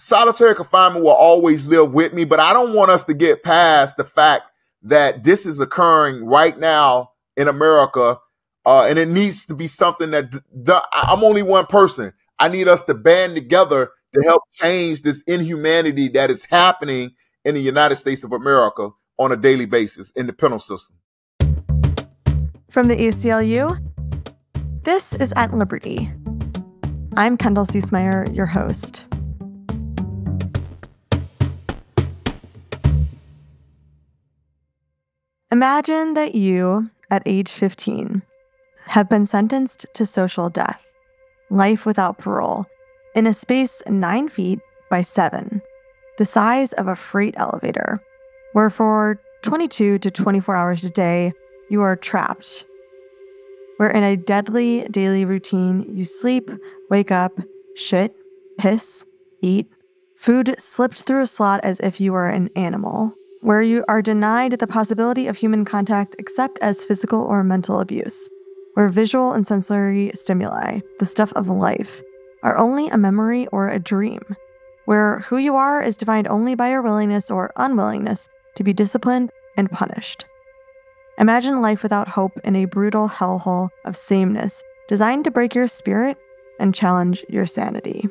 Solitary confinement will always live with me, but I don't want us to get past the fact that this is occurring right now in America, and it needs to be something that I'm only one person. I need us to band together to help change this inhumanity that is happening in the United States of America on a daily basis in the penal system. From the ACLU, this is At Liberty. I'm Kendall Ciesmeyer, your host. Imagine that you, at age 15, have been sentenced to social death, life without parole, in a space 9 feet by 7, the size of a freight elevator, where for 22 to 24 hours a day, you are trapped. Where in a deadly daily routine, you sleep, wake up, shit, piss, eat, food slipped through a slot as if you were an animal. Where you are denied the possibility of human contact except as physical or mental abuse, where visual and sensory stimuli, the stuff of life, are only a memory or a dream, where who you are is defined only by your willingness or unwillingness to be disciplined and punished. Imagine life without hope in a brutal hellhole of sameness designed to break your spirit and challenge your sanity.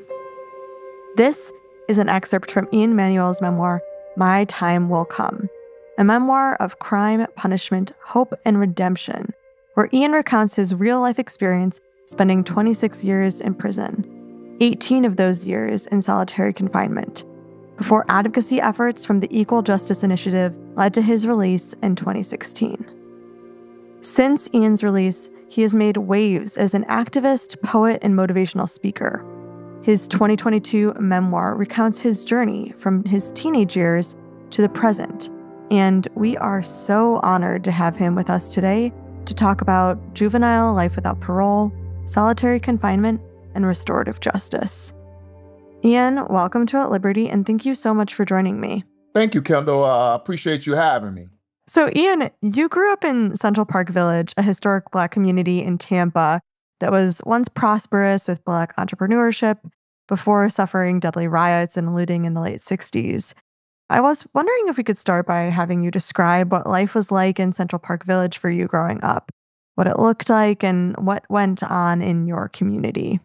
This is an excerpt from Ian Manuel's memoir, My Time Will Come, a memoir of crime, punishment, hope, and redemption, where Ian recounts his real-life experience spending 26 years in prison, 18 of those years in solitary confinement, before advocacy efforts from the Equal Justice Initiative led to his release in 2016. Since Ian's release, he has made waves as an activist, poet, and motivational speaker. His 2022 memoir recounts his journey from his teenage years to the present, and we are so honored to have him with us today to talk about juvenile life without parole, solitary confinement, and restorative justice. Ian, welcome to At Liberty, and thank you so much for joining me. Thank you, Kendall. I appreciate you having me. So, Ian, you grew up in Central Park Village, a historic Black community in Tampa that was once prosperous with Black entrepreneurship before suffering deadly riots and looting in the late 60s. I was wondering if we could start by having you describe what life was like in Central Park Village for you growing up, what it looked like, and what went on in your community.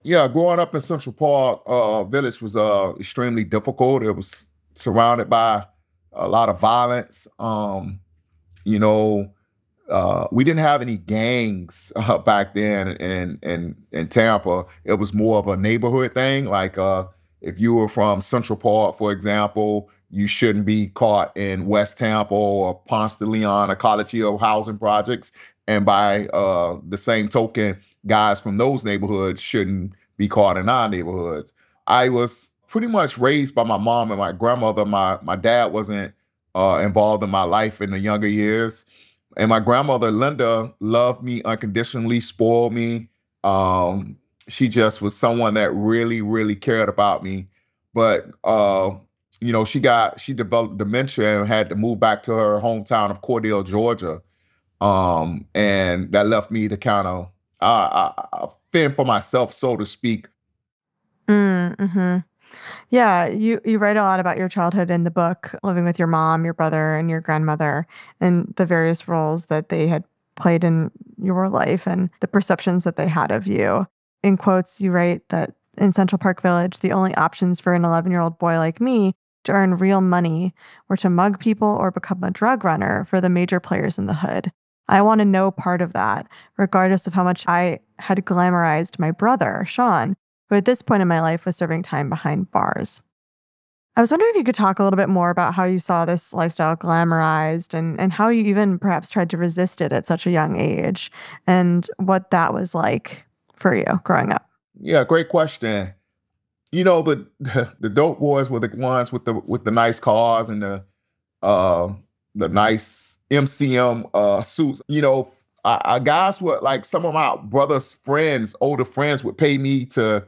Yeah, growing up in Central Park Village was extremely difficult. It was surrounded by a lot of violence. We didn't have any gangs back then in Tampa. It was more of a neighborhood thing. Like if you were from Central Park, for example, you shouldn't be caught in West Tampa or Ponce de Leon or College Hill housing projects. And by the same token, guys from those neighborhoods shouldn't be caught in our neighborhoods. I was pretty much raised by my mom and my grandmother. My dad wasn't involved in my life in the younger years. And my grandmother, Linda, loved me unconditionally, spoiled me. She just was someone that really, really cared about me. But, she developed dementia and had to move back to her hometown of Cordell, Georgia. And that left me to kind of fend for myself, so to speak. Mm-hmm. Yeah, you write a lot about your childhood in the book, living with your mom, your brother, and your grandmother, and the various roles that they had played in your life and the perceptions that they had of you. In quotes, you write that in Central Park Village, the only options for an 11-year-old boy like me to earn real money were to mug people or become a drug runner for the major players in the hood. I wanted no part of that, regardless of how much I had glamorized my brother, Sean, who at this point in my life was serving time behind bars. I was wondering if you could talk a little bit more about how you saw this lifestyle glamorized and how you even perhaps tried to resist it at such a young age and what that was like for you growing up. Yeah, great question. You know, the dope boys were the ones with the nice cars and the nice MCM suits. You know, I guys were like some of my brother's friends, older friends, would pay me to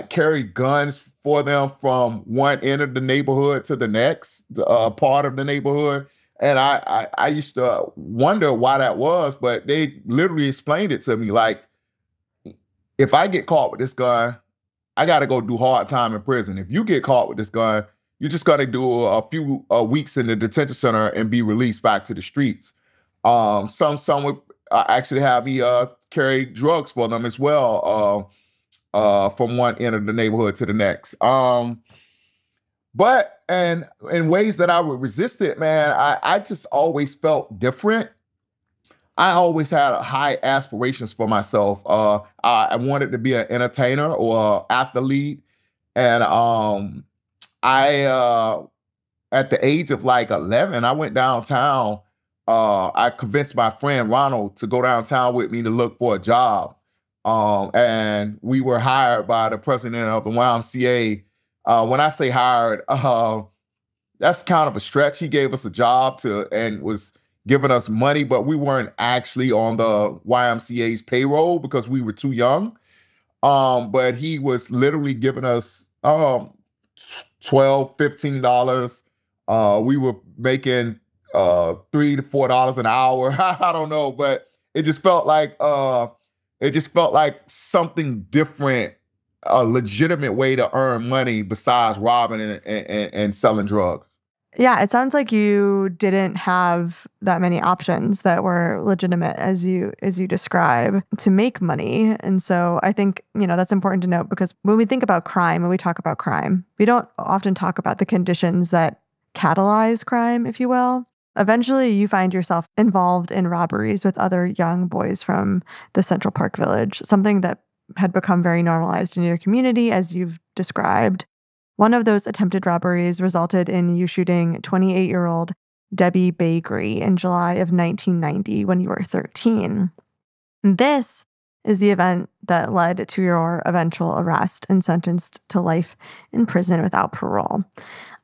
carry guns for them from one end of the neighborhood to the next part of the neighborhood. And I used to wonder why that was, but they literally explained it to me. Like, if I get caught with this gun, I got to go do hard time in prison. If you get caught with this gun, you're just going to do a few weeks in the detention center and be released back to the streets. Some would actually have me carry drugs for them as well, from one end of the neighborhood to the next. But and in ways that I would resist it, man, I just always felt different. I always had high aspirations for myself. I wanted to be an entertainer or athlete. And I at the age of like 11, I went downtown. I convinced my friend Ronald to go downtown with me to look for a job. And we were hired by the president of the YMCA. When I say hired, that's kind of a stretch. He gave us a job and was giving us money, but we weren't actually on the YMCA's payroll because we were too young. But he was literally giving us $12, $15. We were making $3 to $4 an hour. I don't know, but it just felt like something different, a legitimate way to earn money besides robbing and selling drugs. Yeah, it sounds like you didn't have that many options that were legitimate as you describe to make money. And so I think, that's important to note, because when we think about crime, when we talk about crime, we don't often talk about the conditions that catalyze crime, if you will. Eventually, you find yourself involved in robberies with other young boys from the Central Park Village, something that had become very normalized in your community, as you've described. One of those attempted robberies resulted in you shooting 28-year-old Debbie Bagri in July of 1990 when you were 13. This is the event that led to your eventual arrest and sentenced to life in prison without parole.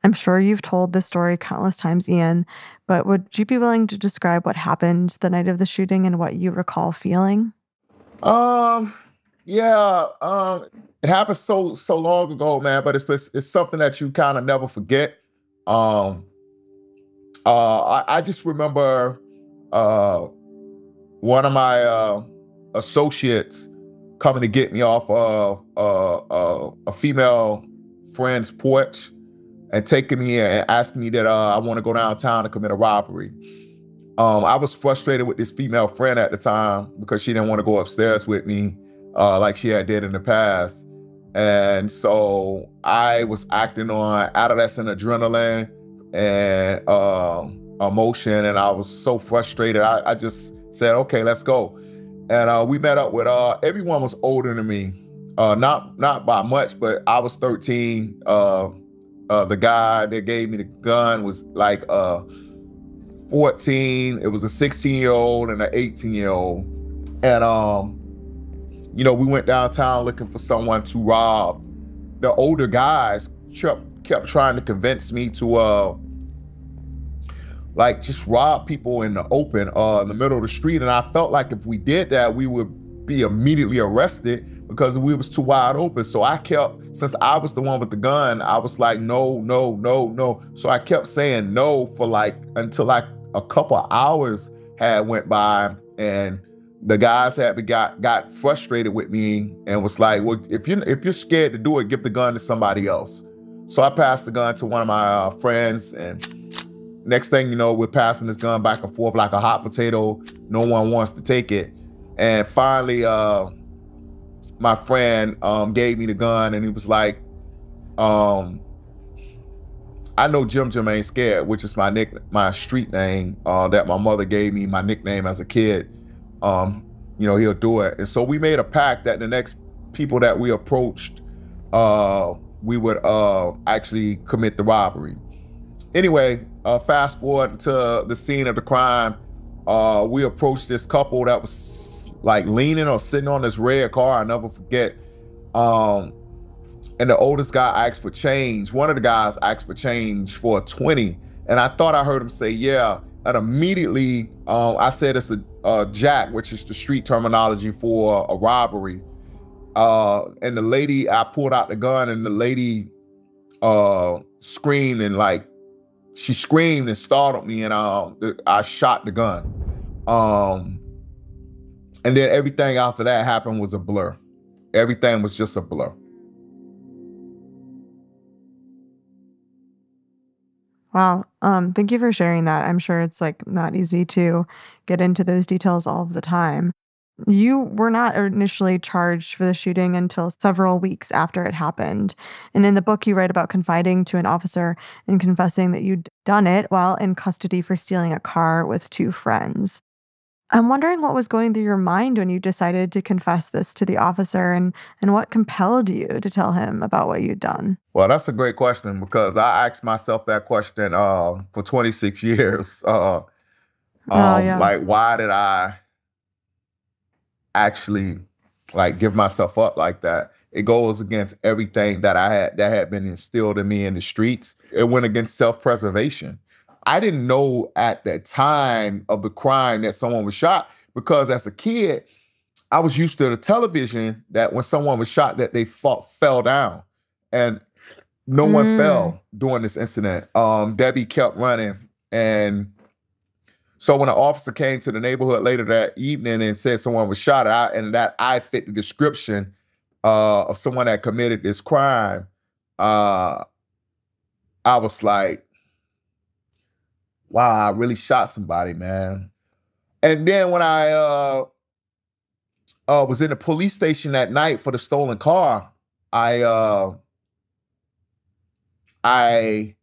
I'm sure you've told this story countless times, Ian, but would you be willing to describe what happened the night of the shooting and what you recall feeling? Yeah. It happened so long ago, man, but it's something that you kind of never forget. I just remember one of my associates coming to get me off a female friend's porch and taking me and asking me that I want to go downtown to commit a robbery. I was frustrated with this female friend at the time because she didn't want to go upstairs with me like she had did in the past. And so I was acting on adolescent adrenaline and emotion, and I was so frustrated. I just said, okay, let's go. And we met up with, everyone was older than me. Not by much, but I was 13. The guy that gave me the gun was like 14. It was a 16-year-old and an 18-year-old. And, we went downtown looking for someone to rob. The older guys kept trying to convince me to just rob people in the open, in the middle of the street. And I felt like if we did that, we would be immediately arrested because we was too wide open. So since I was the one with the gun, I was like, no, no, no, no. So I kept saying no for until a couple of hours had went by, and the guys got frustrated with me and was like, well, if you're scared to do it, give the gun to somebody else. So I passed the gun to one of my friends, and next thing you know, we're passing this gun back and forth like a hot potato. No one wants to take it. And finally, my friend gave me the gun, and he was like, I know Jim Jim ain't scared, which is my street name that my mother gave me, my nickname as a kid. He'll do it. And so we made a pact that the next people that we approached, we would actually commit the robbery. Anyway, fast forward to the scene of the crime. We approached this couple that was like leaning or sitting on this red car. I'll never forget. And the oldest guy asked for change. One of the guys asked for change for a 20. And I thought I heard him say, yeah. And immediately I said it's a jack, which is the street terminology for a robbery. And the lady, I pulled out the gun, and the lady screamed, and she screamed and startled me, and I shot the gun. And then everything after that happened was a blur. Everything was just a blur. Wow. Thank you for sharing that. I'm sure it's like not easy to get into those details all of the time. You were not initially charged for the shooting until several weeks after it happened. And in the book, you write about confiding to an officer and confessing that you'd done it while in custody for stealing a car with two friends. I'm wondering what was going through your mind when you decided to confess this to the officer and what compelled you to tell him about what you'd done. Well, that's a great question because I asked myself that question for 26 years. Oh, yeah. Like, why did I actually like give myself up like that? It goes against everything that had been instilled in me in the streets. It went against self-preservation. I didn't know at the time of the crime that someone was shot because as a kid, I was used to the television that when someone was shot that they fell down. And no one Mm, fell during this incident. Debbie kept running. And so when an officer came to the neighborhood later that evening and said someone was shot and that I fit the description of someone that committed this crime, uh, I was like, wow, I really shot somebody, man. And then when I was in the police station that night for the stolen car, I I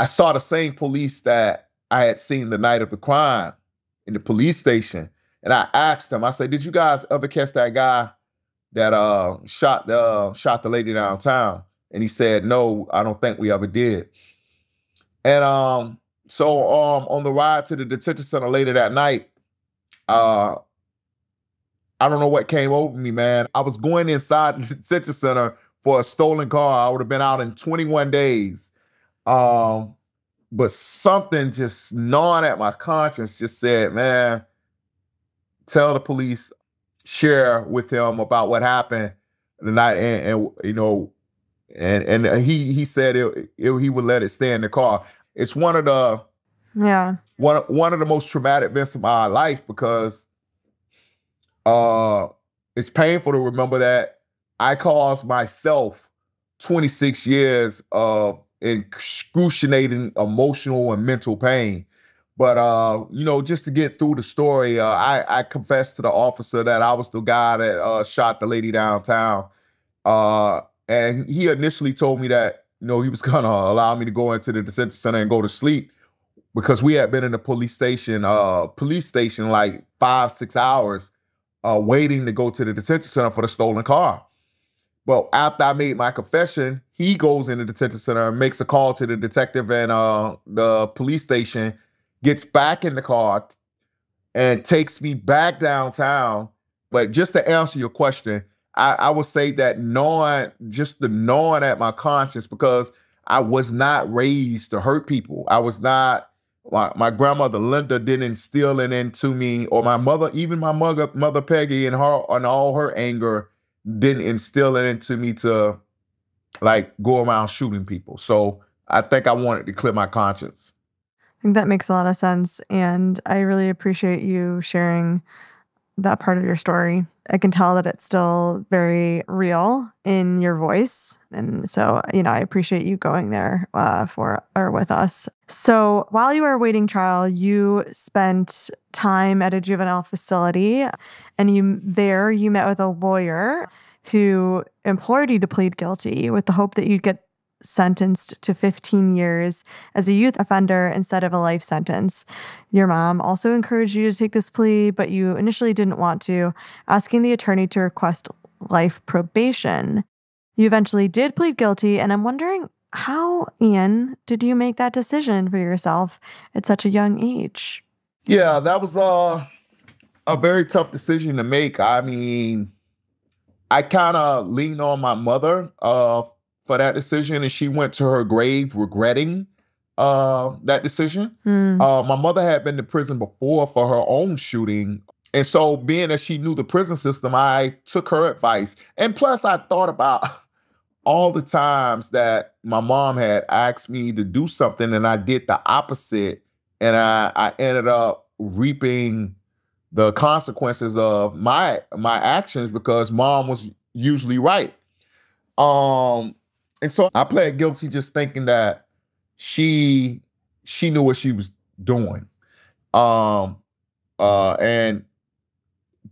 I saw the same police that I had seen the night of the crime in the police station. And I asked them, I said, did you guys ever catch that guy that shot the lady downtown? And he said, no, I don't think we ever did. And so on the ride to the detention center later that night, uh, I don't know what came over me, man. I was going inside the detention center for a stolen car. I would have been out in 21 days. Um, but something just gnawing at my conscience just said, man, tell the police, share with him about what happened the night, and you know, and he said he would let it stay in the car. It's yeah. one of the most traumatic events of my life because uh it's painful to remember that I caused myself 26 years of excruciating emotional and mental pain. But just to get through the story, I confessed to the officer that I was the guy that shot the lady downtown. And he initially told me that, he was gonna allow me to go into the detention center and go to sleep because we had been in the police station like 5-6 hours waiting to go to the detention center for the stolen car. Well, after I made my confession, he goes in the detention center and makes a call to the detective and the police station, gets back in the car and takes me back downtown. But just to answer your question, I would say that gnawing at my conscience, because I was not raised to hurt people. I was not, my grandmother Linda didn't instill it into me, or my mother, even my mother Peggy and all her anger didn't instill it into me to like go around shooting people. So I think I wanted to clear my conscience. I think that makes a lot of sense. And I really appreciate you sharing that part of your story. I can tell that it's still very real in your voice. And so, I appreciate you going there with us. So while you were awaiting trial, you spent time at a juvenile facility and you met with a lawyer who implored you to plead guilty with the hope that you'd get sentenced to 15 years as a youth offender instead of a life sentence. Your mom also encouraged you to take this plea, but you initially didn't want to, asking the attorney to request life probation. You eventually did plead guilty, and I'm wondering, how, Ian, did you make that decision for yourself at such a young age? Yeah, that was a very tough decision to make. I mean, I kind of leaned on my mother for that decision, and she went to her grave regretting that decision. My mother had been to prison before for her own shooting. And so being that she knew the prison system, I took her advice. And plus I thought about all the times that my mom had asked me to do something and I did the opposite. And I ended up reaping the consequences of my actions because mom was usually right. And so I pled guilty just thinking that she knew what she was doing. Um, and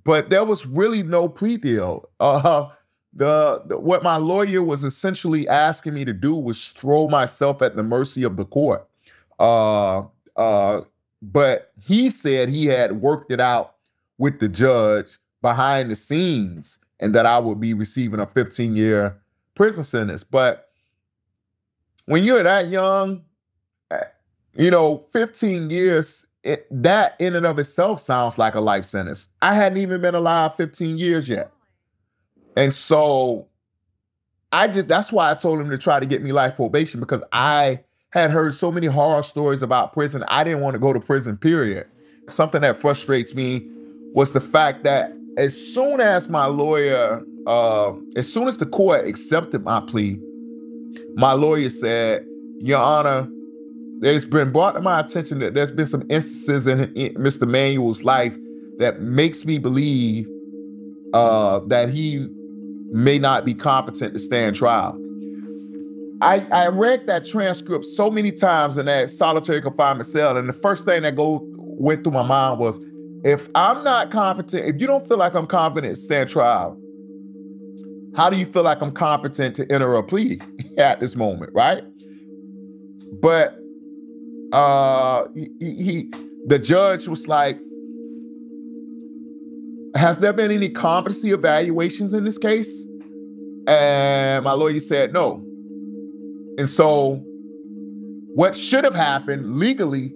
but there was really no plea deal. The what my lawyer was essentially asking me to do was throw myself at the mercy of the court. Uh, uh, but he said he had worked it out with the judge behind the scenes, and that I would be receiving a 15-year prison sentence. But when you're that young, 15 years, that in and of itself sounds like a life sentence. I hadn't even been alive 15 years yet. And so that's why I told him to try to get me life probation, because I had heard so many horror stories about prison. I didn't want to go to prison, period. Something that frustrates me was the fact that as soon as my lawyer, as soon as the court accepted my plea, my lawyer said, Your Honor, there's been brought to my attention that there's been some instances in Mr. Manuel's life that makes me believe that he may not be competent to stand trial. I read that transcript so many times in that solitary confinement cell, and the first thing that went through my mind was, if I'm not competent, if you don't feel like I'm competent to stand trial, how do you feel like I'm competent to enter a plea at this moment, right? But the judge was like, has there been any competency evaluations in this case? And my lawyer said no. And so what should have happened legally,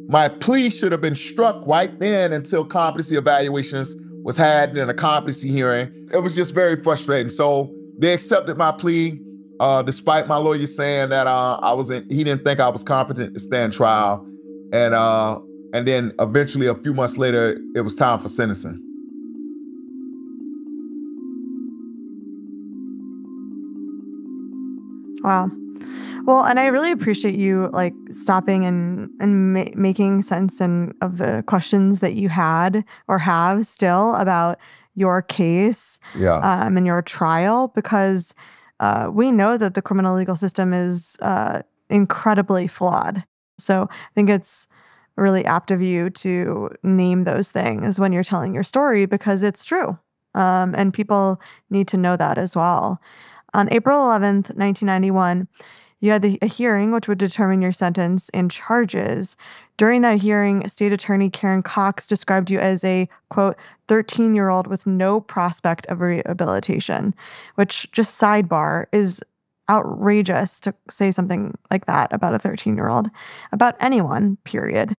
my plea should have been struck right then until competency evaluations was had in a competency hearing. It was just very frustrating. So they accepted my plea, despite my lawyer saying that he didn't think I was competent to stand trial. And then eventually, a few months later, it was time for sentencing. Wow. Well, and I really appreciate you stopping and making sense of the questions that you had or have still about your case, and your trial, because we know that the criminal legal system is incredibly flawed. So I think it's really apt of you to name those things when you're telling your story, because it's true, and people need to know that as well. On April 11th, 1991, you had a hearing which would determine your sentence and charges. During that hearing, State Attorney Karen Cox described you as a, quote, 13-year-old with no prospect of rehabilitation, which, just sidebar, is outrageous to say something like that about a 13-year-old, about anyone, period.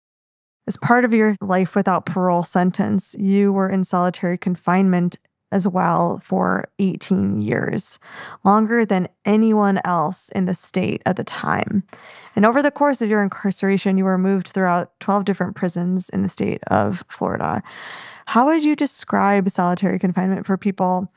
As part of your life without parole sentence, you were in solitary confinement as well for 18 years, longer than anyone else in the state at the time. And over the course of your incarceration, you were moved throughout 12 different prisons in the state of Florida. How would you describe solitary confinement for people?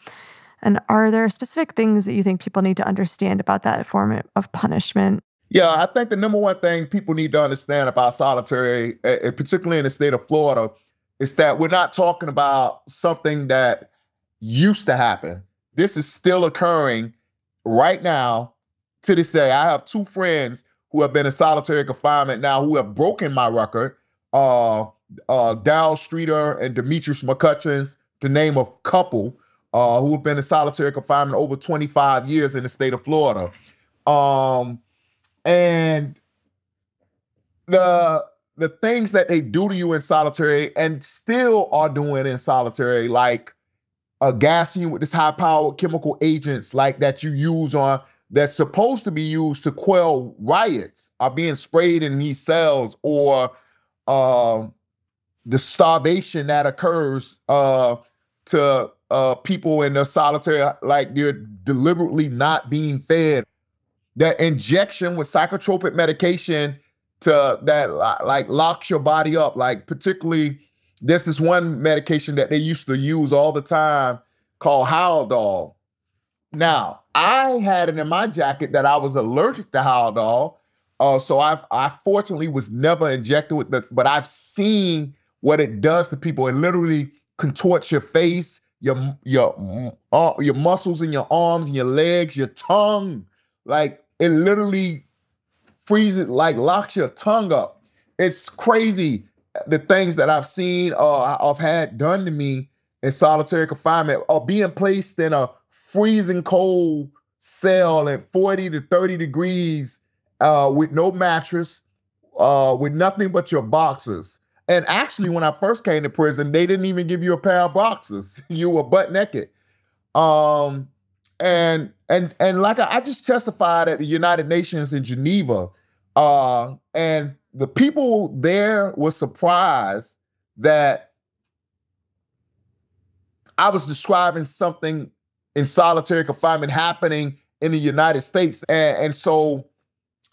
And are there specific things that you think people need to understand about that form of punishment? Yeah, I think the number one thing people need to understand about solitary, particularly in the state of Florida, is that we're not talking about something that used to happen. This is still occurring right now to this day. I have two friends who have been in solitary confinement now who have broken my record. Dal Streeter and Demetrius McCutcheons, to name a couple, who have been in solitary confinement over 25 years in the state of Florida. And the things that they do to you in solitary and still are doing in solitary, like gassing you with this high-powered chemical agents like that you use that's supposed to be used to quell riots, are being sprayed in these cells, or the starvation that occurs to people in the solitary, like they're deliberately not being fed. That injection with psychotropic medication that locks your body up, like particularly there's this one medication that they used to use all the time called Haldol. Now, I had it in my jacket that I was allergic to Haldol. So I fortunately was never injected with but I've seen what it does to people. It literally contorts your face, your muscles in your arms and your legs, your tongue. Like, it literally freezes, like locks your tongue up. It's crazy the things that I've seen or I've had done to me in solitary confinement, or being placed in a freezing cold cell at 40 to 30 degrees with no mattress, with nothing but your boxers. And actually, when I first came to prison, they didn't even give you a pair of boxers. You were butt naked. And like I just testified at the United Nations in Geneva, and the people there were surprised that I was describing something in solitary confinement happening in the United States. And so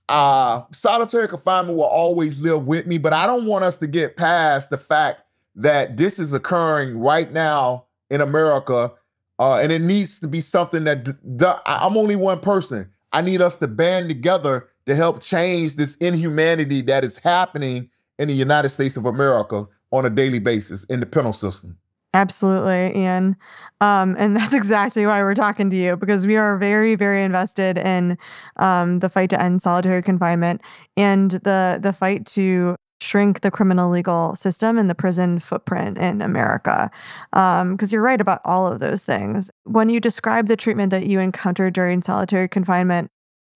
solitary confinement will always live with me, but I don't want us to get past the fact that this is occurring right now in America, and it needs to be something that I'm only one person. I need us to band together to help change this inhumanity that is happening in the United States of America on a daily basis in the penal system. Absolutely, Ian. And that's exactly why we're talking to you, because we are very, very invested in the fight to end solitary confinement and the fight to shrink the criminal legal system and the prison footprint in America. Because you're right about all of those things. When you describe the treatment that you encountered during solitary confinement,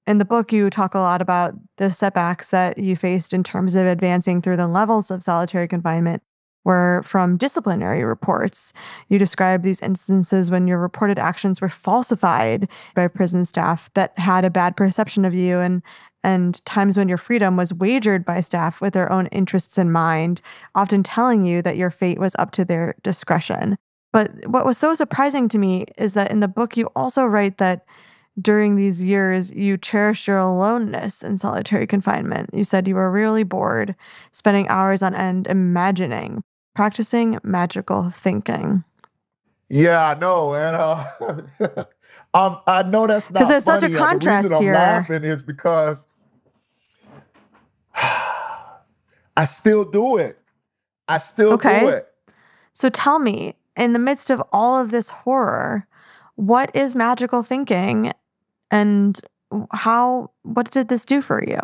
in the book, you talk a lot about the setbacks that you faced in terms of advancing through the levels of solitary confinement, where from disciplinary reports, you describe these instances when your reported actions were falsified by prison staff that had a bad perception of you, and times when your freedom was wagered by staff with their own interests in mind, often telling you that your fate was up to their discretion. But what was so surprising to me is that in the book, you also write that during these years, you cherished your aloneness in solitary confinement. You said you were really bored, spending hours on end imagining, practicing magical thinking. Yeah, I know. And I know that's not funny. Because there's such a contrast the reason here. I'm laughing is because I still do it. I still do it. So tell me, in the midst of all of this horror, what is magical thinking, and what did this do for you?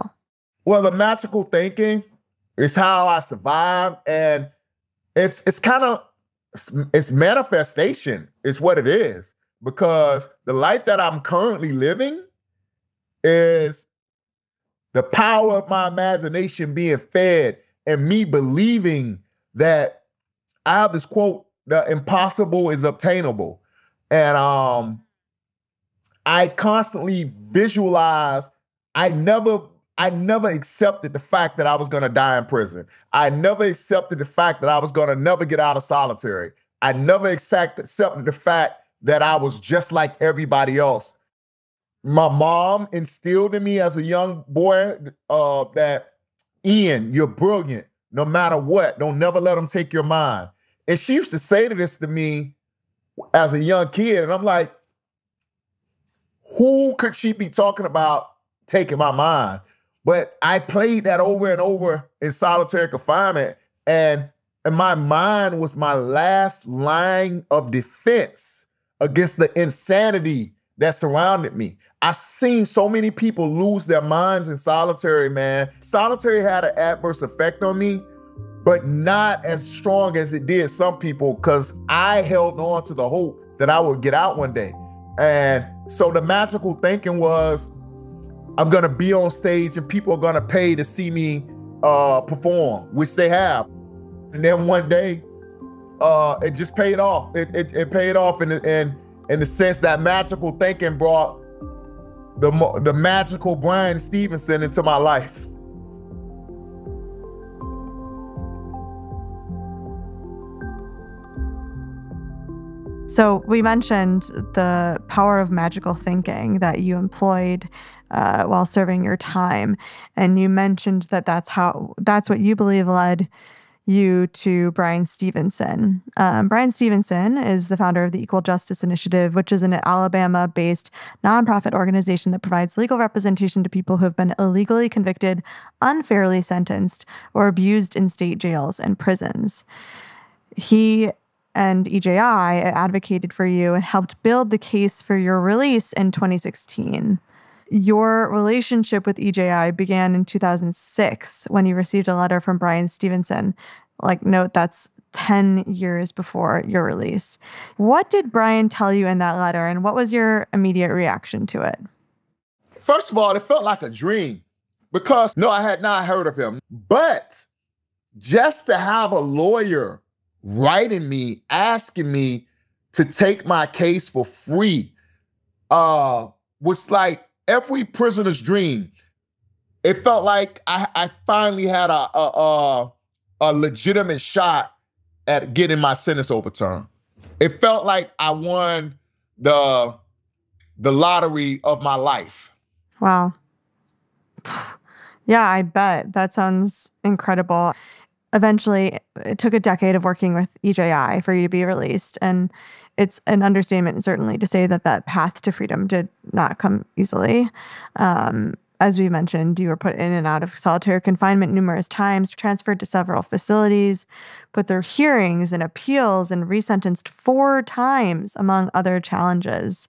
Well, the magical thinking is how I survived, and it's kind of, it's manifestation is what it is, because the life that I'm currently living is the power of my imagination being fed and me believing that I have this quote, the impossible is obtainable. And I constantly visualize. I never accepted the fact that I was going to die in prison. I never accepted the fact that I was going to never get out of solitary. I never accepted the fact that I was just like everybody else. My mom instilled in me as a young boy that, Ian, you're brilliant. No matter what, don't never let them take your mind. And she used to say this to me as a young kid, and I'm like, who could she be talking about taking my mind? But I played that over and over in solitary confinement, and my mind was my last line of defense against the insanity that surrounded me. I've seen so many people lose their minds in solitary, man. Solitary had an adverse effect on me, but not as strong as it did some people, because I held on to the hope that I would get out one day. And so the magical thinking was, I'm gonna be on stage and people are gonna pay to see me perform, which they have. And then one day, it just paid off. It paid off in the sense that magical thinking brought the magical Bryan Stevenson into my life. So we mentioned the power of magical thinking that you employed while serving your time, and you mentioned that that's what you believe led you to Bryan Stevenson. Bryan Stevenson is the founder of the Equal Justice Initiative, which is an Alabama-based nonprofit organization that provides legal representation to people who have been illegally convicted, unfairly sentenced, or abused in state jails and prisons. He and EJI advocated for you and helped build the case for your release in 2016. Your relationship with EJI began in 2006 when you received a letter from Brian Stevenson. Like, note that's 10 years before your release. What did Brian tell you in that letter, and what was your immediate reaction to it? First of all, it felt like a dream because, no, I had not heard of him. But just to have a lawyer writing me, asking me to take my case for free, was like every prisoner's dream. It felt like I finally had a legitimate shot at getting my sentence overturned. It felt like I won the lottery of my life. Wow. Yeah, I bet. That sounds incredible. Eventually, it took a decade of working with EJI for you to be released. And it's an understatement, certainly, to say that that path to freedom did not come easily. As we mentioned, you were put in and out of solitary confinement numerous times, transferred to several facilities, put through hearings and appeals, and resentenced 4 times, among other challenges.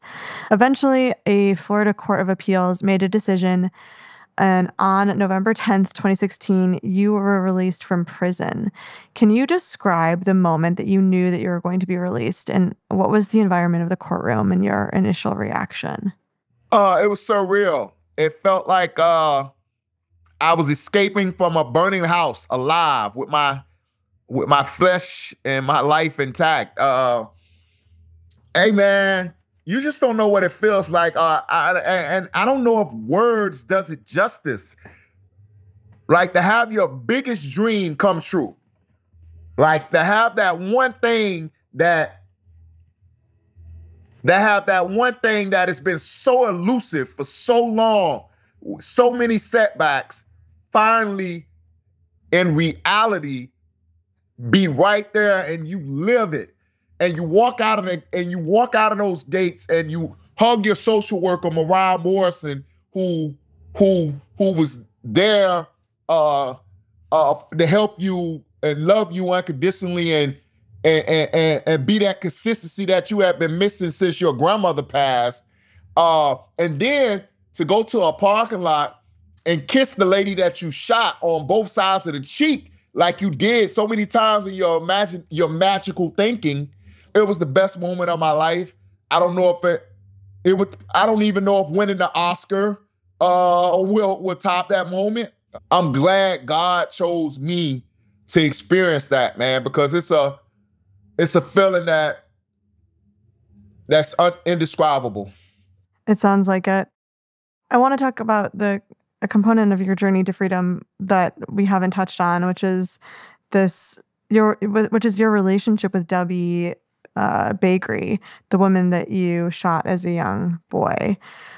Eventually, a Florida Court of Appeals made a decision, and on November 10th, 2016, you were released from prison. Can you describe the moment that you knew that you were going to be released, and what was the environment of the courtroom and your initial reaction? It was surreal. It felt like I was escaping from a burning house alive with my flesh and my life intact. Hey, man, you just don't know what it feels like. And I don't know if words does it justice. Like to have your biggest dream come true. Like to have that one thing that has been so elusive for so long, so many setbacks, finally, in reality, be right there and you live it. And you walk out of those gates and you hug your social worker, Mariah Morrison, who was there to help you and love you unconditionally and be that consistency that you have been missing since your grandmother passed. And then to go to a parking lot and kiss the lady that you shot on both sides of the cheek like you did so many times in your magical thinking. It was the best moment of my life. I don't know if I don't even know if winning the Oscar will top that moment. I'm glad God chose me to experience that, man, because it's a feeling that's indescribable. It sounds like it. I want to talk about a component of your journey to freedom that we haven't touched on, which is your relationship with Debbie Bakery, the woman that you shot as a young boy.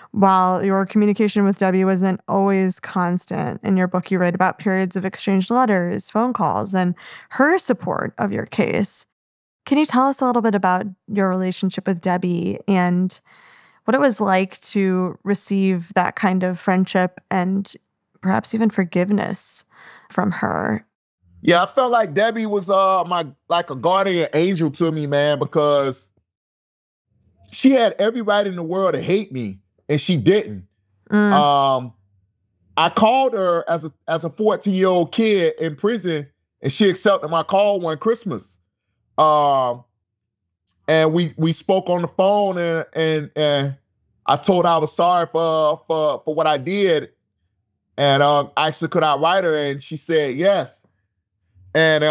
While your communication with Debbie wasn't always constant, in your book you write about periods of exchanged letters, phone calls, and her support of your case. Can you tell us a little bit about your relationship with Debbie and what it was like to receive that kind of friendship and perhaps even forgiveness from her? Yeah, I felt like Debbie was like a guardian angel to me, man, because she had every right in the world to hate me, and she didn't. I called her as a 14-year-old kid in prison, and she accepted my call one Christmas. And we spoke on the phone, and I told her I was sorry for what I did, and actually could I write her, and she said yes. And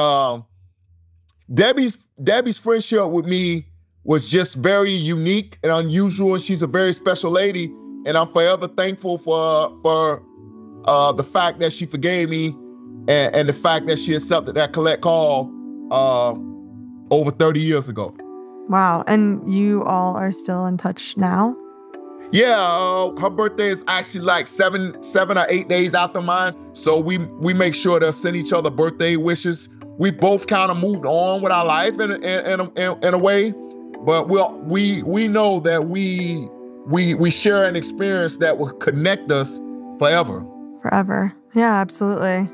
Debbie's friendship with me was just very unique and unusual. She's a very special lady, and I'm forever thankful for the fact that she forgave me and the fact that she accepted that collect call over 30 years ago. Wow. And you all are still in touch now? Yeah, her birthday is actually like 7 or 8 days after mine. So we make sure to send each other birthday wishes. We both kind of moved on with our life in a way, but we know that we share an experience that will connect us forever. Forever. Yeah, absolutely.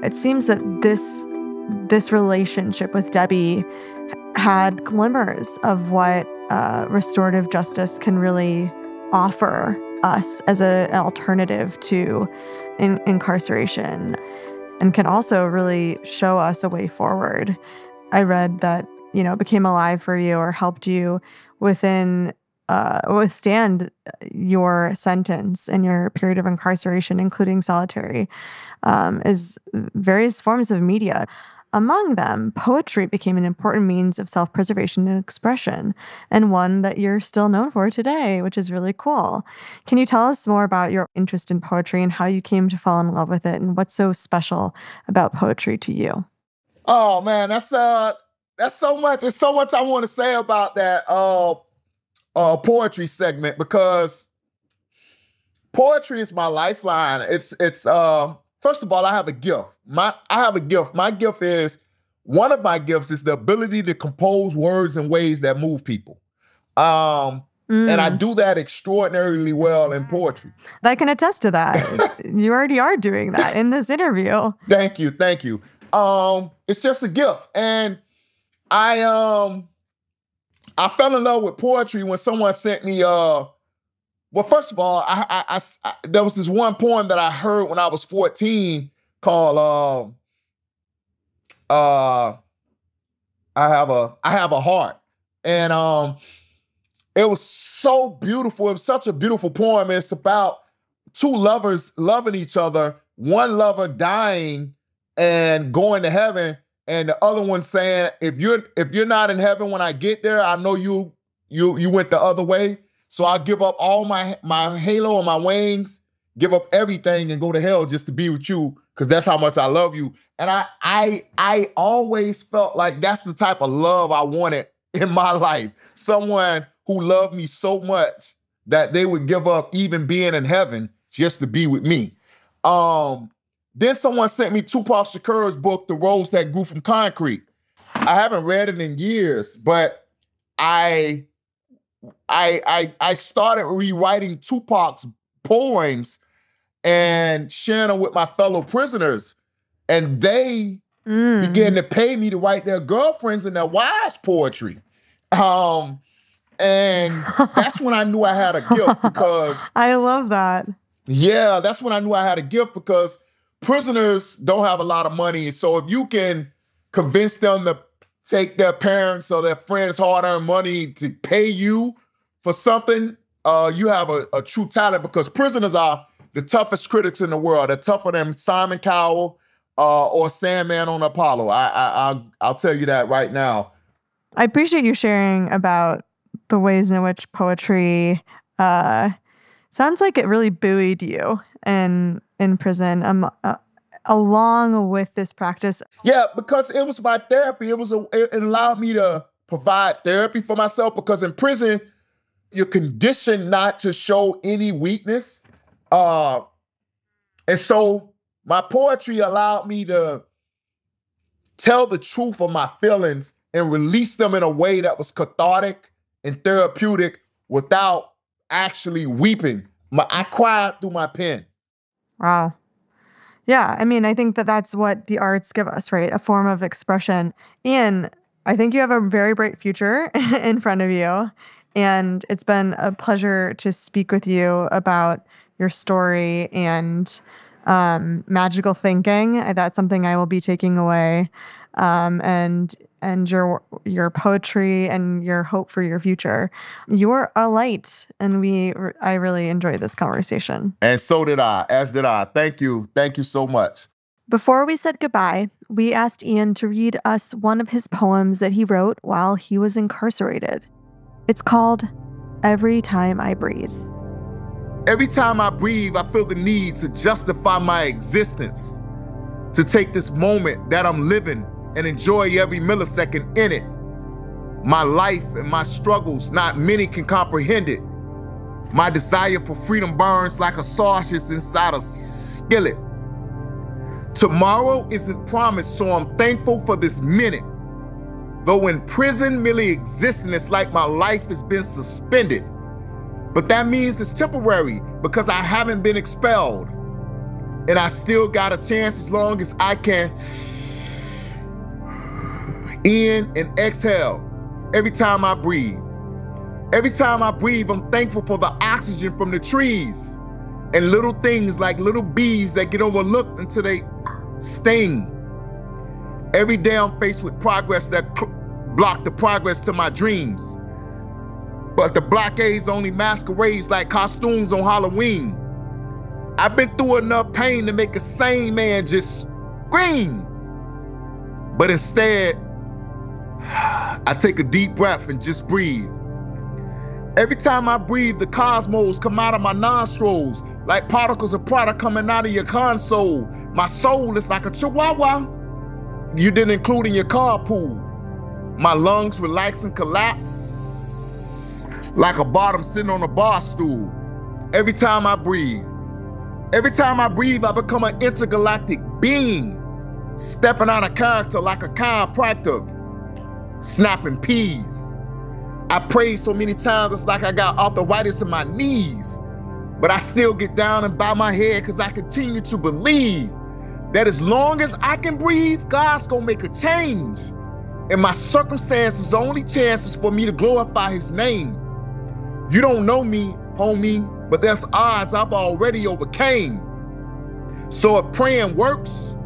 It seems that this relationship with Debbie had glimmers of what restorative justice can really offer us as an alternative to incarceration, and can also really show us a way forward. I read that, it became alive for you or helped you within withstand your sentence and your period of incarceration, including solitary, is various forms of media. Among them, poetry became an important means of self-preservation and expression, and one that you're still known for today, which is really cool. Can you tell us more about your interest in poetry and how you came to fall in love with it, and what's so special about poetry to you? Oh man, that's so much. There's so much I want to say about that poetry segment, because poetry is my lifeline. It's first of all, I have a gift. My gift is, one of my gifts is the ability to compose words in ways that move people. And I do that extraordinarily well in poetry. I can attest to that. You already are doing that in this interview. Thank you. It's just a gift. And I fell in love with poetry when someone sent me, well, first of all, I there was this one poem that I heard when I was 14 called I Have a Heart. And it was so beautiful. It was such a beautiful poem. It's about two lovers loving each other, one lover dying and going to heaven, and the other one saying, if you're not in heaven when I get there, I know you went the other way. So I'll give up all my halo and my wings, give up everything and go to hell just to be with you, because that's how much I love you. And I always felt like that's the type of love I wanted in my life. Someone who loved me so much that they would give up even being in heaven just to be with me. Then someone sent me Tupac Shakur's book, The Rose That Grew from Concrete. I haven't read it in years, but I started rewriting Tupac's poems and sharing them with my fellow prisoners. And they began to pay me to write their girlfriends and their wives' poetry. And that's when I knew I had a gift, because I love that. Yeah, that's when I knew I had a gift, because prisoners don't have a lot of money. So if you can convince them to take their parents or their friends' hard-earned money to pay you for something, you have a true talent, because prisoners are the toughest critics in the world. They're tougher than Simon Cowell or Sandman on Apollo. I'll tell you that right now. I appreciate you sharing about the ways in which poetry sounds like it really buoyed you in prison, along with this practice. Yeah, because it was my therapy. It allowed me to provide therapy for myself, because in prison, you're conditioned not to show any weakness. And so my poetry allowed me to tell the truth of my feelings and release them in a way that was cathartic and therapeutic without actually weeping. I cried through my pen. Wow. Yeah, I mean, I think that's what the arts give us, right? A form of expression. And I think you have a very bright future in front of you. And it's been a pleasure to speak with you about your story and magical thinking. That's something I will be taking away. And your poetry and your hope for your future. You're a light, and I really enjoyed this conversation. And so did I, as did I. Thank you. Thank you so much. Before we said goodbye, we asked Ian to read us one of his poems that he wrote while he was incarcerated. It's called Every Time I Breathe. Every time I breathe, I feel the need to justify my existence, to take this moment that I'm living and enjoy every millisecond in it. My life and my struggles, not many can comprehend it. My desire for freedom burns like a sausage inside a skillet. Tomorrow isn't promised, so I'm thankful for this minute. Though in prison, merely existing, it's like my life has been suspended. But that means it's temporary, because I haven't been expelled. And I still got a chance as long as I can in and exhale every time I breathe. Every time I breathe, I'm thankful for the oxygen from the trees and little things like little bees that get overlooked until they sting. Every day I'm faced with progress that block the progress to my dreams. But the blockades only masquerades like costumes on Halloween. I've been through enough pain to make a sane man just scream. But instead, I take a deep breath and just breathe. Every time I breathe, the cosmos come out of my nostrils like particles of product coming out of your console. My soul is like a chihuahua you didn't include in your carpool. My lungs relax and collapse like a bottom sitting on a bar stool. Every time I breathe, I become an intergalactic being, stepping out of character like a chiropractor, snapping peas. I prayed so many times it's like I got arthritis in my knees, but I still get down and bow my head because I continue to believe that as long as I can breathe, God's gonna make a change. And my circumstances, the only chance is for me to glorify his name. You don't know me, homie, but there's odds I've already overcame. So if praying works,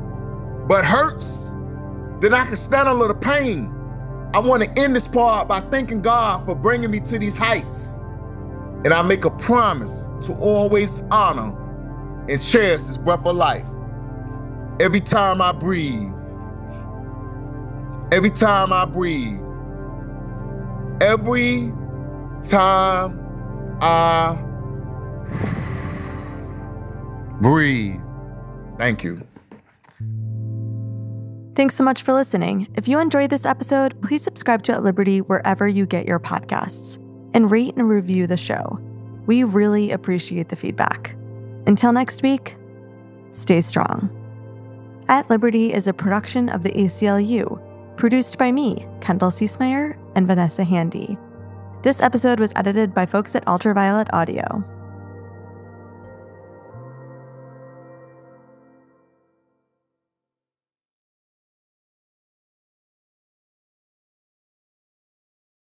but hurts, then I can stand a little pain. I want to end this part by thanking God for bringing me to these heights. And I make a promise to always honor and cherish this breath of life. Every time I breathe, every time I breathe, every time I breathe. Thank you. Thanks so much for listening. If you enjoyed this episode, please subscribe to At Liberty wherever you get your podcasts and rate and review the show. We really appreciate the feedback. Until next week, stay strong. At Liberty is a production of the ACLU, produced by me, Kendall Ciesmeyer, and Vanessa Handy. This episode was edited by folks at Ultraviolet Audio.